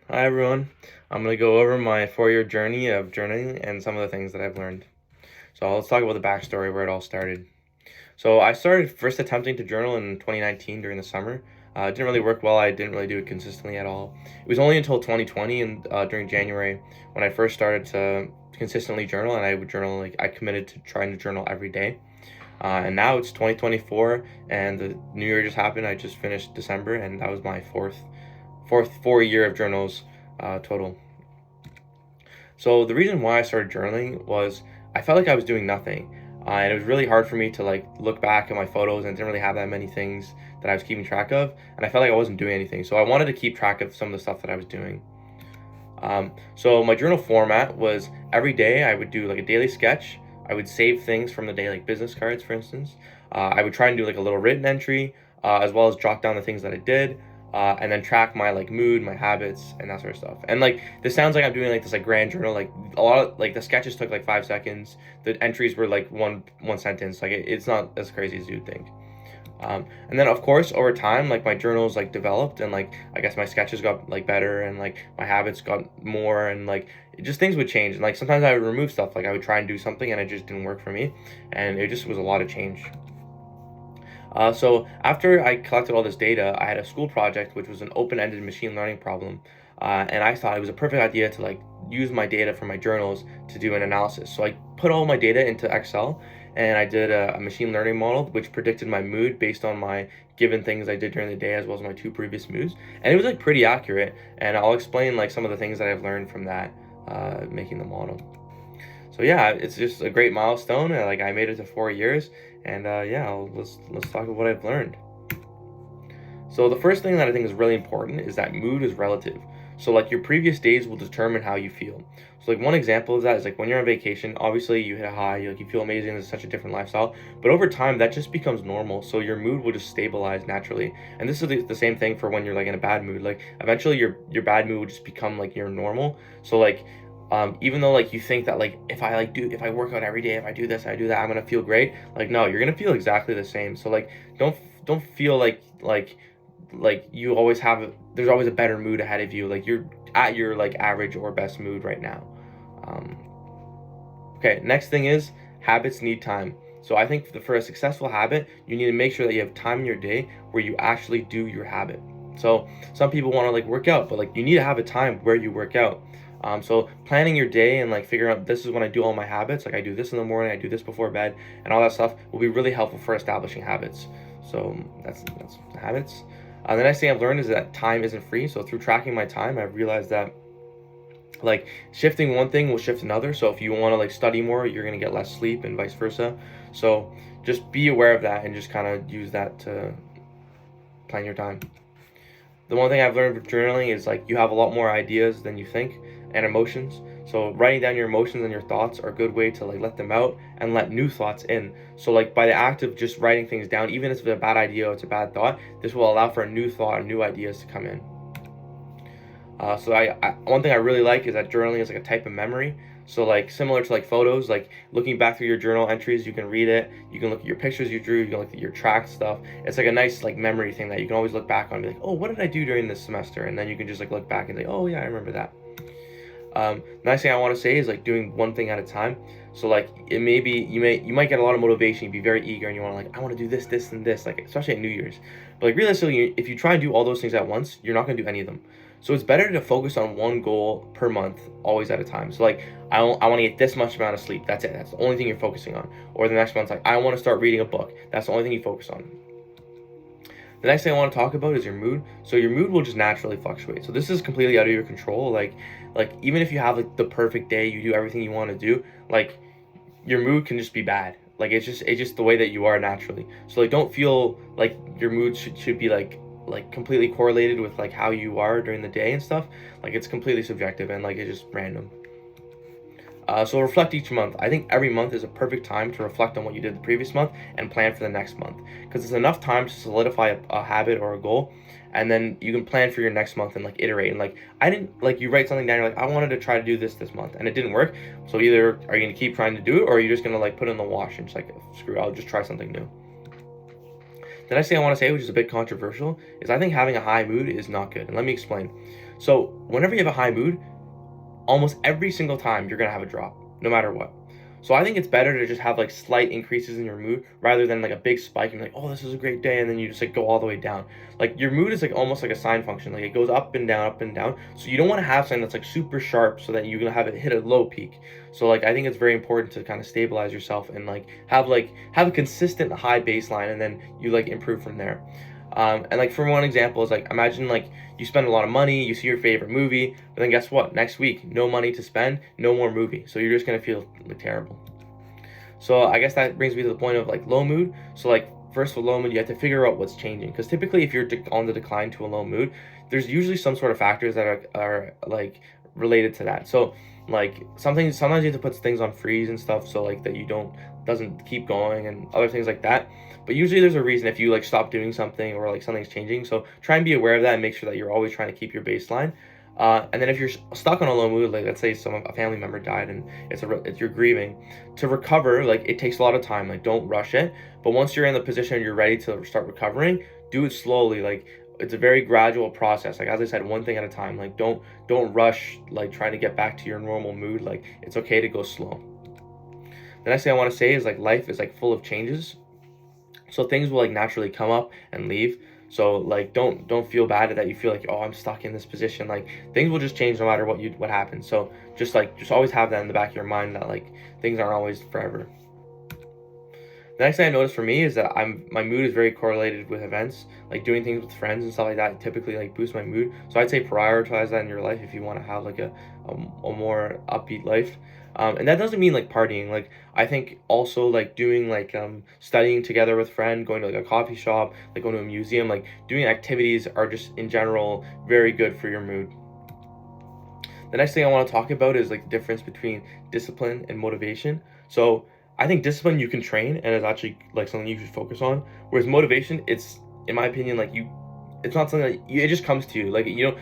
Hi everyone. I'm going to go over my 4-year journey of journaling and some of the things that I've learned. So let's talk about the backstory where it all started. So I started first attempting to journal in 2019 during the summer. It didn't really work well. I didn't really do it consistently at all. It was only until 2020 and during January when I first started to consistently journal, and I would journal like I committed to trying to journal every day. And now it's 2024 and the new year just happened. I just finished December and that was my fourth 4 year of journals total. So the reason why I started journaling was I felt like I was doing nothing. And it was really hard for me to like look back at my photos and didn't really have that many things that I was keeping track of. And I felt like I wasn't doing anything. So I wanted to keep track of some of the stuff that I was doing. So my journal format was every day I would do like a daily sketch. I would save things from the day, like business cards, for instance. I would try and do like a little written entry, as well as jot down the things that I did, and then track my like mood, my habits, and that sort of stuff. And like this sounds like I'm doing like this like grand journal. Like a lot of like the sketches took like 5 seconds. The entries were like one sentence. Like it's not as crazy as you'd think. And then of course over time like my journals like developed and like I guess my sketches got like better and like my habits got more and like just things would change and like sometimes I would remove stuff, like I would try and do something and it just didn't work for me, and it just was a lot of change. So after I collected all this data, I had a school project which was an open-ended machine learning problem, and I thought it was a perfect idea to like use my data from my journals to do an analysis. So I put all my data into Excel, and I did a machine learning model which predicted my mood based on my given things I did during the day as well as my two previous moods, and it was like pretty accurate. And I'll explain like some of the things that I've learned from that, making the model. So yeah, it's just a great milestone. Like I made it to 4 years, and yeah, let's talk about what I've learned. So the first thing that I think is really important is that mood is relative. So like your previous days will determine how you feel. So like one example of that is like when you're on vacation, obviously you hit a high, you feel amazing, it's such a different lifestyle. But over time that just becomes normal. So your mood will just stabilize naturally. And this is the same thing for when you're like in a bad mood. Like eventually your bad mood will just become like your normal. So like even though like you think that like if I work out every day, if I do this, I do that, I'm gonna feel great. Like no, you're gonna feel exactly the same. So like don't feel like you always have there's always a better mood ahead of you. Like you're at your like average or best mood right now. um, okay, next thing is habits need time. So I think for a successful habit you need to make sure that you have time in your day where you actually do your habit. So some people want to like work out, but like you need to have a time where you work out. So planning your day and like figuring out this is when I do all my habits, like I do this in the morning, I do this before bed, and all that stuff will be really helpful for establishing habits. So that's habits. The next thing I've learned is that time isn't free. So through tracking my time, I've realized that like shifting one thing will shift another. So if you want to like study more, you're gonna get less sleep and vice versa. So just be aware of that and just kind of use that to plan your time. The one thing I've learned with journaling is like you have a lot more ideas than you think, and emotions. So writing down your emotions and your thoughts are a good way to like let them out and let new thoughts in. So like by the act of just writing things down, even if it's a bad idea or it's a bad thought, this will allow for a new thought and new ideas to come in. So one thing I really like is that journaling is like a type of memory. So like similar to like photos, like looking back through your journal entries, you can read it, you can look at your pictures you drew, you can look at your track stuff. It's like a nice like memory thing that you can always look back on and be like, oh, what did I do during this semester? And then you can just like look back and say, oh yeah, I remember that. The next thing I want to say is like doing one thing at a time. So like it may be you might get a lot of motivation, you'd be very eager, and you want to like I want to do this, this, and this, like especially at New Year's. But like realistically, if you try and do all those things at once, you're not gonna do any of them. So it's better to focus on one goal per month, always at a time. So like I want to get this much amount of sleep. That's it. That's the only thing you're focusing on. Or the next month's like I want to start reading a book. That's the only thing you focus on. The next thing I want to talk about is your mood. So your mood will just naturally fluctuate. So this is completely out of your control. Like even if you have like the perfect day, you do everything you want to do, like your mood can just be bad. Like it's just the way that you are naturally. So like don't feel like your mood should be like completely correlated with like how you are during the day and stuff. Like it's completely subjective and like it's just random. So reflect each month. I think every month is a perfect time to reflect on what you did the previous month and plan for the next month, because it's enough time to solidify a habit or a goal, and then you can plan for your next month and like iterate. And like I didn't like you write something down. You're like I wanted to try to do this month and it didn't work. So either are you gonna keep trying to do it or are you just gonna like put it in the wash and just like screw it, I'll just try something new. The next thing I want to say, which is a bit controversial, is I think having a high mood is not good. And let me explain. So whenever you have a high mood, almost every single time you're gonna have a drop, no matter what. So I think it's better to just have like slight increases in your mood rather than like a big spike and like, oh, this is a great day, and then you just like go all the way down. Like your mood is like almost like a sine function, like it goes up and down, up and down. So you don't want to have something that's like super sharp so that you're gonna have it hit a low peak. So like I think it's very important to kind of stabilize yourself and like have a consistent high baseline, and then you like improve from there. And like for one example is like imagine like you spend a lot of money, you see your favorite movie, but then guess what? Next week, no money to spend, no more movie. So you're just gonna feel like terrible. So I guess that brings me to the point of like low mood. So like first for low mood, you have to figure out what's changing, because typically if you're on the decline to a low mood, there's usually some sort of factors that are like related to that. So like sometimes you have to put things on freeze and stuff so like that you don't doesn't keep going, and other things like that. But usually there's a reason if you like stop doing something or like something's changing. So try and be aware of that and make sure that you're always trying to keep your baseline. And then if you're stuck on a low mood, like let's say a family member died and it's you're grieving, to recover, like it takes a lot of time. Like don't rush it. But once you're in the position you're ready to start recovering, do it slowly. Like it's a very gradual process. Like as I said, one thing at a time. Like don't rush like trying to get back to your normal mood. Like it's okay to go slow. The next thing I want to say is like life is like full of changes. So things will like naturally come up and leave. So like don't feel bad that you feel like, oh, I'm stuck in this position. Like things will just change no matter what happens. So just always have that in the back of your mind that like things aren't always forever. The next thing I noticed for me is that my mood is very correlated with events, like doing things with friends and stuff like that typically like boosts my mood. So I'd say prioritize that in your life if you want to have like a more upbeat life. And that doesn't mean like partying. Like I think also like doing like studying together with friend, going to like a coffee shop, like going to a museum, like doing activities are just in general very good for your mood. The next thing I want to talk about is like the difference between discipline and motivation. So I think discipline you can train and is actually like something you should focus on. Whereas motivation, it's in my opinion like it's not something that it just comes to you. Like you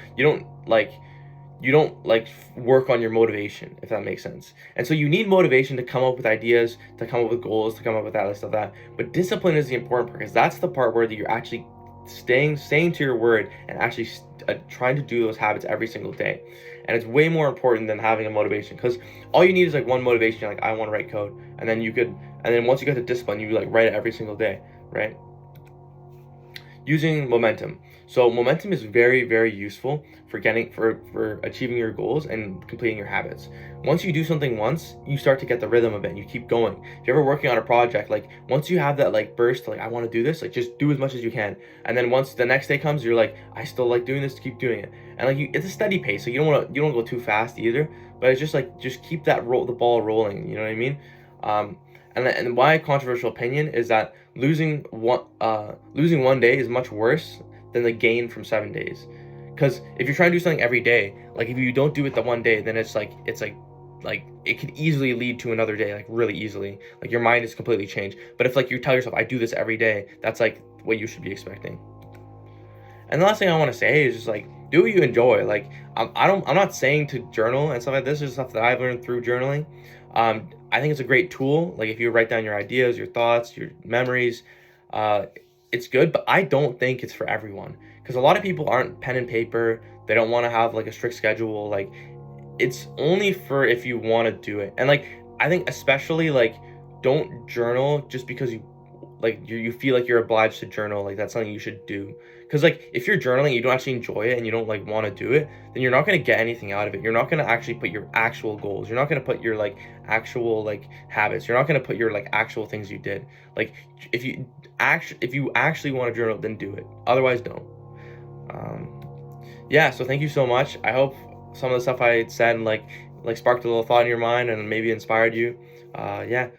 don't like work on your motivation, if that makes sense. And so you need motivation to come up with ideas, to come up with goals, to come up with that stuff that. But discipline is the important part, because that's the part where you're actually staying to your word and actually trying to do those habits every single day. And it's way more important than having a motivation, because all you need is like one motivation. You're like, I want to write code, and then once you get the discipline, you like write it every single day, right? Using momentum. So momentum is very, very useful for achieving your goals and completing your habits. Once you do something once, you start to get the rhythm of it and you keep going. If you're ever working on a project, like once you have that like burst, like I want to do this, like just do as much as you can. And then once the next day comes, you're like, I still like doing this, keep doing it. And like it's a steady pace. So you don't go too fast either, but it's just keep the ball rolling, you know what I mean? And my controversial opinion is that losing one day is much worse than the gain from 7 days. Because if you're trying to do something every day, like if you don't do it the one day, then it's like it could easily lead to another day, like really easily. Like your mind is completely changed. But if like you tell yourself, I do this every day, that's like what you should be expecting. And the last thing I want to say is just like do what you enjoy. Like I'm not saying to journal and stuff like this. This is stuff that I've learned through journaling. I think it's a great tool. Like if you write down your ideas, your thoughts, your memories, it's good. But I don't think it's for everyone, because a lot of people aren't pen and paper. They don't want to have like a strict schedule. Like it's only for if you want to do it. And like I think especially like don't journal just because you feel like you're obliged to journal. Like that's something you should do. Because like if you're journaling, you don't actually enjoy it and you don't like want to do it, then you're not going to get anything out of it. You're not going to actually put your actual goals. You're not going to put your like actual like habits. You're not going to put your like actual things you did. Like if you actually want to journal, then do it. Otherwise, don't. Yeah. So thank you so much. I hope some of the stuff I said like sparked a little thought in your mind and maybe inspired you. Yeah.